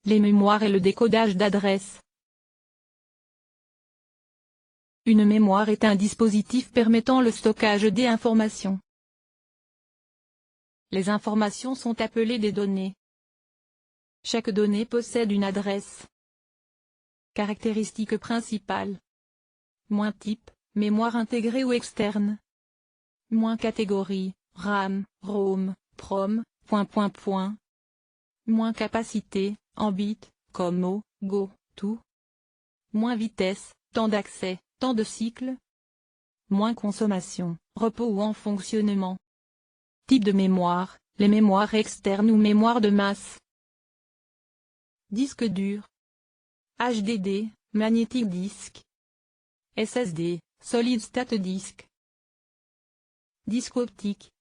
les mémoires et le décodage d'adresses. Une mémoire est un dispositif permettant le stockage des informations. Les informations sont appelées des données. Chaque donnée possède une adresse. Caractéristiques principales. Type, mémoire intégrée ou externe. Catégorie, RAM, ROM, PROM, ... Capacité, en bits, comme mot, Go, tout. Vitesse, temps d'accès, temps de cycle. Consommation, repos ou en fonctionnement. Type de mémoire, les mémoires externes ou mémoire de masse. Disque dur. HDD, magnétique disque. SSD, solid state disque. Disque optique.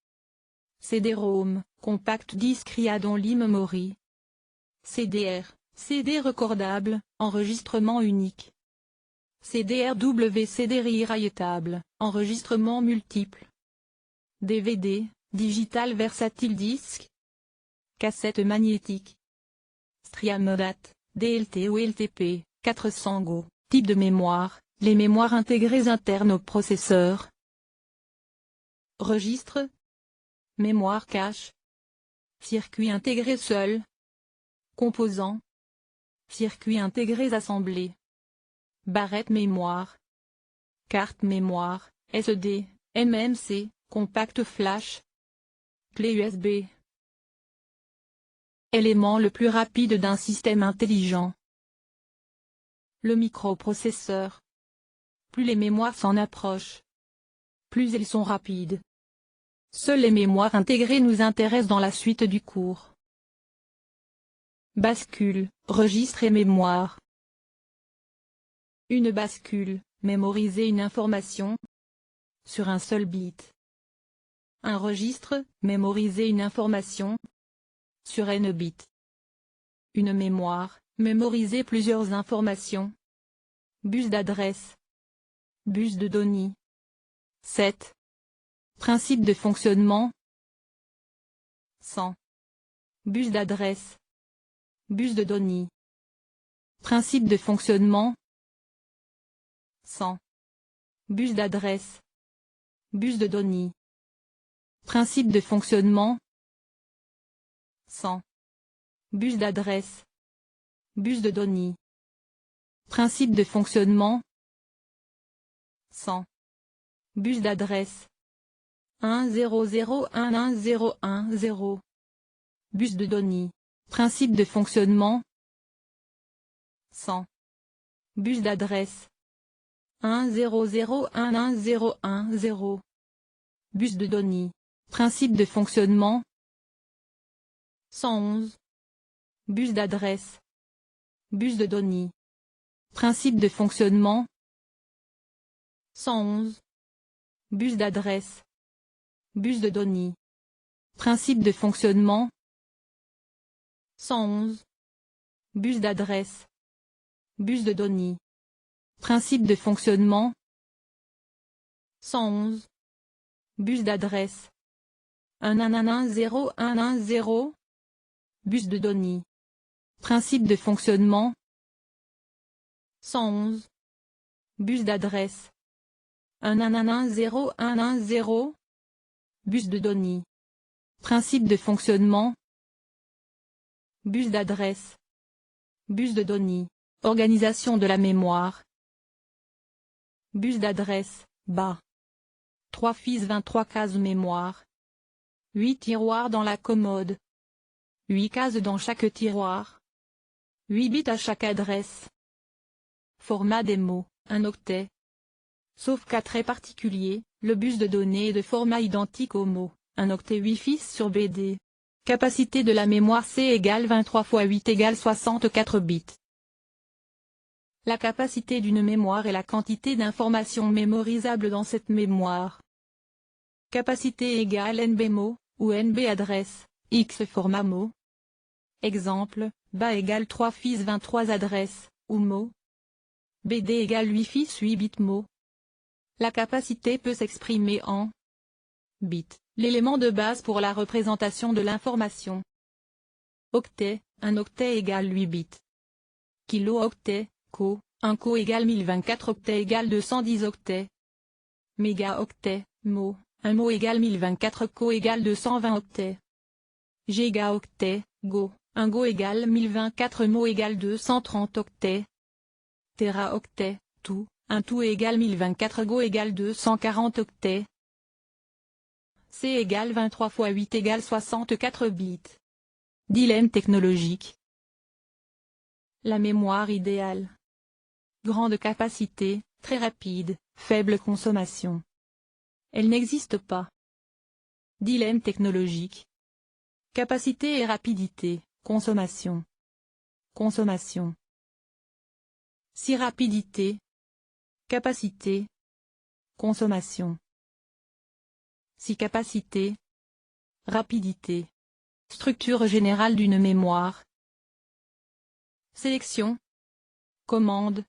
CD-ROM, compact disque read-only memory. CDR, CD recordable, enregistrement unique. CDR-W CD rewritable, enregistrement multiple. DVD, digital versatile disque. Cassette magnétique. Streamodat, DLT ou LTP, 400 Go. Type de mémoire, les mémoires intégrées internes au processeur. Registre. Mémoire cache. Circuit intégré seul. Composants. Circuits intégrés assemblés. Barrette mémoire. Carte mémoire, SD, MMC, compact flash. Clé USB. Élément le plus rapide d'un système intelligent. Le microprocesseur. Plus les mémoires s'en approchent, plus elles sont rapides. Seules les mémoires intégrées nous intéressent dans la suite du cours. Bascule, registre et mémoire. Une bascule, mémoriser une information sur un seul bit. Un registre, mémoriser une information sur n bits. Une mémoire, mémoriser plusieurs informations. Bus d'adresse. Bus de données. 7. Principe de fonctionnement. 100. Bus d'adresse. Bus de données. Principe de fonctionnement. 100. Bus d'adresse. Bus de données. Principe de fonctionnement. 100. Bus d'adresse. Bus de données. Principe de fonctionnement. 100. Bus d'adresse. 100111010. Bus de données. Principe de fonctionnement. 100. Bus d'adresse. 100111010. Bus de données. Principe de fonctionnement. 111. Bus d'adresse. Bus de données. Principe de fonctionnement. 111. Bus d'adresse. Bus de données. Principe de fonctionnement. 111. Bus d'adresse. Bus de données. Principe de fonctionnement. 111. Bus d'adresse. 1110110. Bus de données. Principe de fonctionnement. 111. Bus d'adresse. 1110110. Bus de données. Principe de fonctionnement. Bus d'adresse. Bus de données. Organisation de la mémoire. Bus d'adresse, bas. 3 fils 23 cases mémoire. 8 tiroirs dans la commode. 8 cases dans chaque tiroir. 8 bits à chaque adresse. Format des mots, un octet. Sauf cas très particulier, le bus de données est de format identique au mot, un octet 8 fils sur BD. Capacité de la mémoire C égale 23 x 8 égale 64 bits. La capacité d'une mémoire est la quantité d'informations mémorisables dans cette mémoire. Capacité égale NB mots, ou NB adresses, X format mot. Exemple, bas égale 3 fils 23 adresses, ou mots. BD égale 8 fils 8 bits mots. La capacité peut s'exprimer en bits, l'élément de base pour la représentation de l'information. Octet, un octet égale 8 bits. Kilo-octet, co, un co égale 1024 octets égale 210 octets. Mégaoctet, mot, un mot égale 1024 co égale 220 octets. Gigaoctet, go, un go égale 1024 mots égale 230 octets. Téraoctet, tout, un tout égale 1024 go égale 240 octets. C égale 23 fois 8 égale 64 bits. Dilemme technologique. La mémoire idéale. Grande capacité, très rapide, faible consommation. Elle n'existe pas. Dilemme technologique. Capacité et rapidité, consommation. Consommation. Si rapidité. Capacité. Consommation. Si capacité. Rapidité. Structure générale d'une mémoire. Sélection. Commande.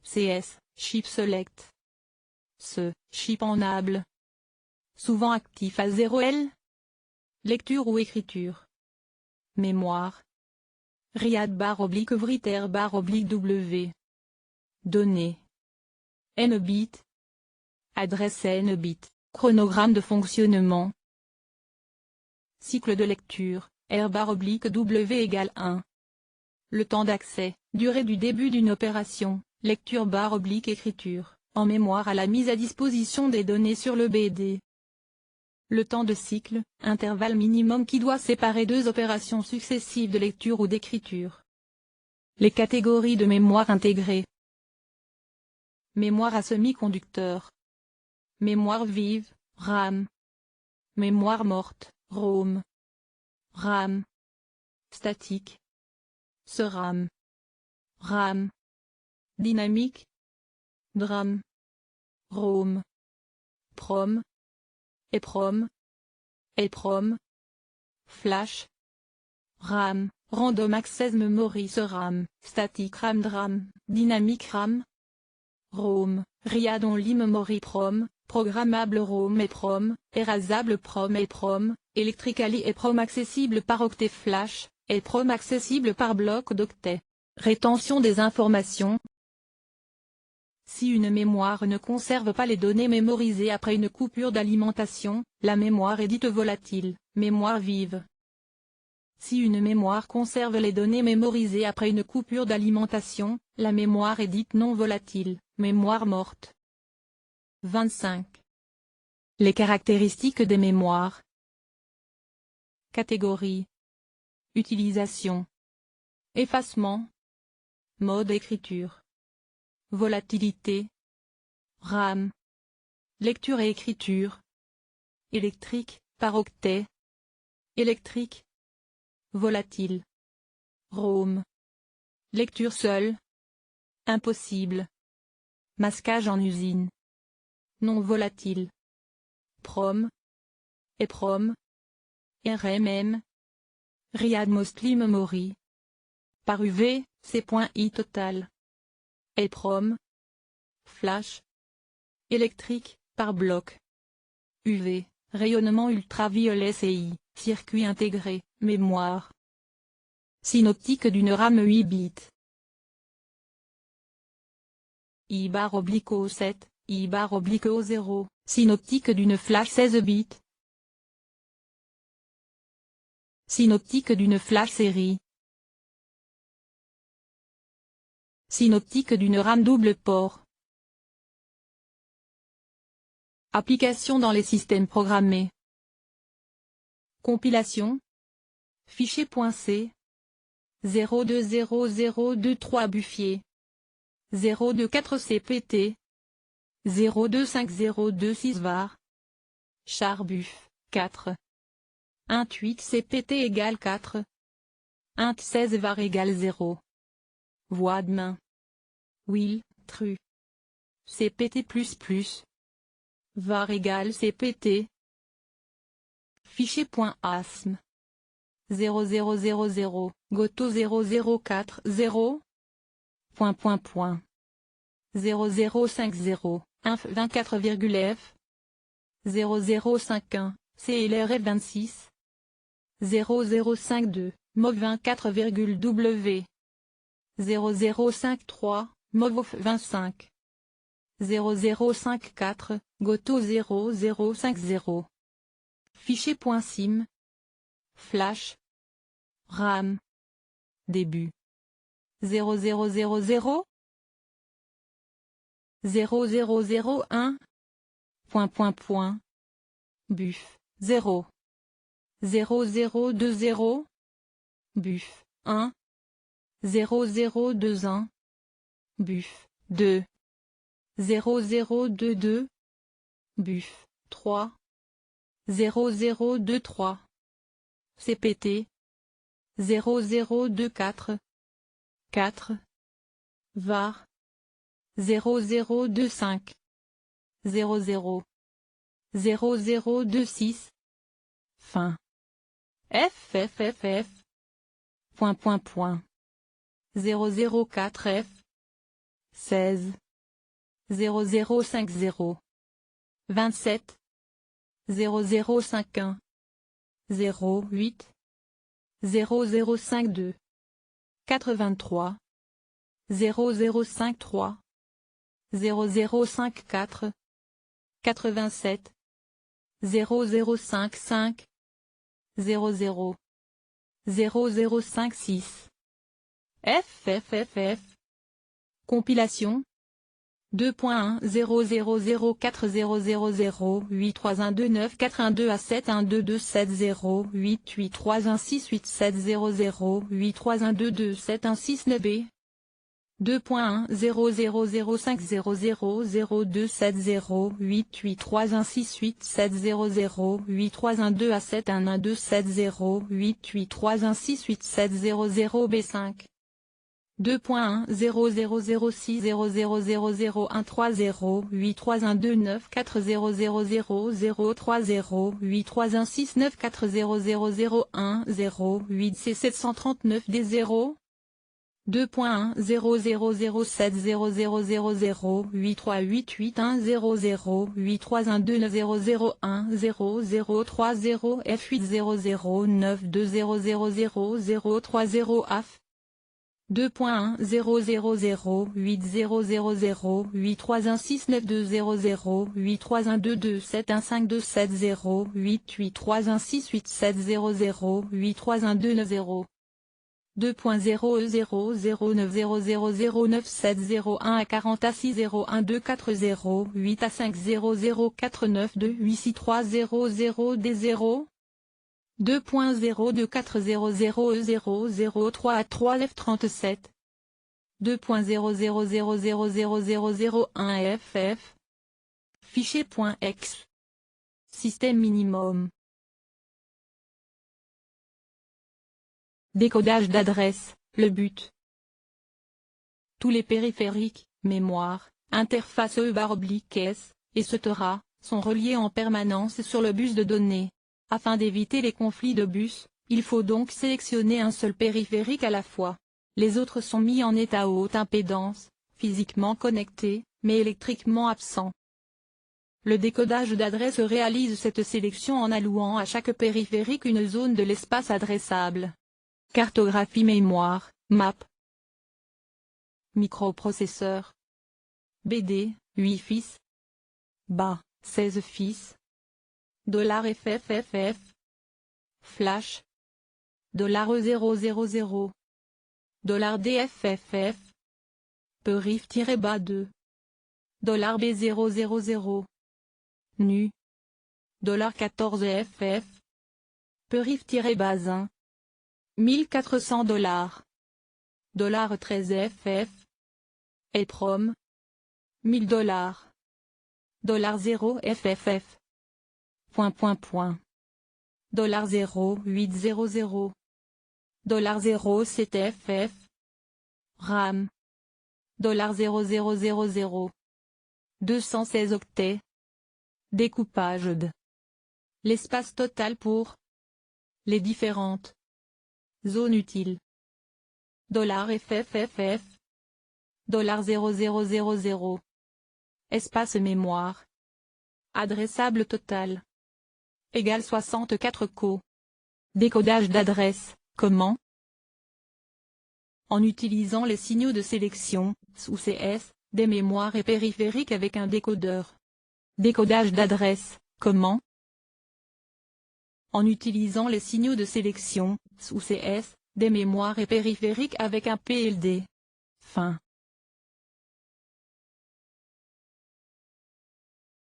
CS, chip select. Ce, chip enable. Souvent actif à 0L. Lecture ou écriture. Mémoire. RIAD_/W. Données. N bits. Adresse N bits. Chronogramme de fonctionnement. Cycle de lecture, R_W égale 1. Le temps d'accès, durée du début d'une opération, lecture/écriture, en mémoire à la mise à disposition des données sur le BD. Le temps de cycle, intervalle minimum qui doit séparer deux opérations successives de lecture ou d'écriture. Les catégories de mémoire intégrée. Mémoire à semi-conducteur. Mémoire vive, RAM. Mémoire morte, ROM. RAM. Statique. SRAM. RAM. Dynamique. DRAM. ROM. PROM. EPROM. EPROM. Flash. RAM. Random Access Memory SRAM. Static RAM DRAM. Dynamic RAM. ROM. RIAD Only Memory PROM. Programmable ROM EPROM. Erasable PROM EPROM. Electrically EPROM accessible par octet flash. EPROM accessible par bloc d'octets. Rétention des informations. Si une mémoire ne conserve pas les données mémorisées après une coupure d'alimentation, la mémoire est dite volatile, mémoire vive. Si une mémoire conserve les données mémorisées après une coupure d'alimentation, la mémoire est dite non volatile, mémoire morte. 25. Les caractéristiques des mémoires. Catégorie. Utilisation. Effacement. Mode d'écriture. Volatilité. RAM. Lecture et écriture. Électrique, par octet. Électrique. Volatile. ROM. Lecture seule. Impossible. Masquage en usine. Non volatile. PROM. EPROM. RMM. RIAD Mostly Memory. Par UV, C.I total. EPROM. Flash. Électrique, par bloc. UV, rayonnement ultraviolet CI, circuit intégré, mémoire. Synoptique d'une RAM 8 bits. I_O7, I_O0, synoptique d'une flash 16 bits. Synoptique d'une flash série. Synoptique d'une RAM double port. Application dans les systèmes programmés. Compilation. Fichier.c. 020023 Buffier. 024 CPT. 025026 var. Charbuf, 4. int 8 CPT égale 4. int 16 var égale 0. Voix de main. Will, true. CPT++. Var égale CPT. Fichier.asm. 0000, Goto 0040. 0050, inf 24,f. 0051, CLRF 26. 0052, MOV 24,W 0053, MOV 25 0054, Goto 0050. Fichier.sim. Flash. RAM. Début. 0000 0001. Buff. 0. 0020. Buff. 1. 0021. Buff. 2. 0022. Buff. 3. 0023. CPT. 0024. 4. var. 0025. 00. 0026. Fin. FFFF. 004F. 16. 0050. 27. 0051. 08. 0052. 83. 0053. 0054. 87. 0055. 00. 0056. FFFF. Compilation. 2.100400832940270883168371227008316870083122716 2.1005608312708312712708831270883168700B5 2.100060008329403083169400108 C739 2.0007000083100083120010030 F80092000030 AF 2.0008316920727088316870008316870083290 2.0009000097001 à 40 à 6012408 à 5004928 D0 2.024000003 à 3 F37 2.0000001 FF Fichier.exe Système minimum. Décodage d'adresse, le but. Tous les périphériques, mémoire, interface E/S, etc., sont reliés en permanence sur le bus de données. Afin d'éviter les conflits de bus, il faut donc sélectionner un seul périphérique à la fois. Les autres sont mis en état haute impédance, physiquement connectés, mais électriquement absents. Le décodage d'adresse réalise cette sélection en allouant à chaque périphérique une zone de l'espace adressable. Cartographie mémoire, map. Microprocesseur. BD, 8 fils. Bas, 16 fils. $FFFF. Flash. $E000. $DFFF. Perif-2. $B000. Nu. $14FF. Perif-1. $1400. $13FF. EPROM. $1000. $0FFF. $08000. $07FF. RAM. $0000. 216 octets. Découpage de l'espace total pour les différentes zones utiles. $FFFF. $0000. Espace mémoire adressable total égale 64 co. Décodage d'adresse, Comment? En utilisant les signaux de sélection, ou CS, des mémoires et périphériques avec un décodeur. Décodage d'adresse, comment? En utilisant les signaux de sélection, ou CS, des mémoires et périphériques avec un PLD. Fin.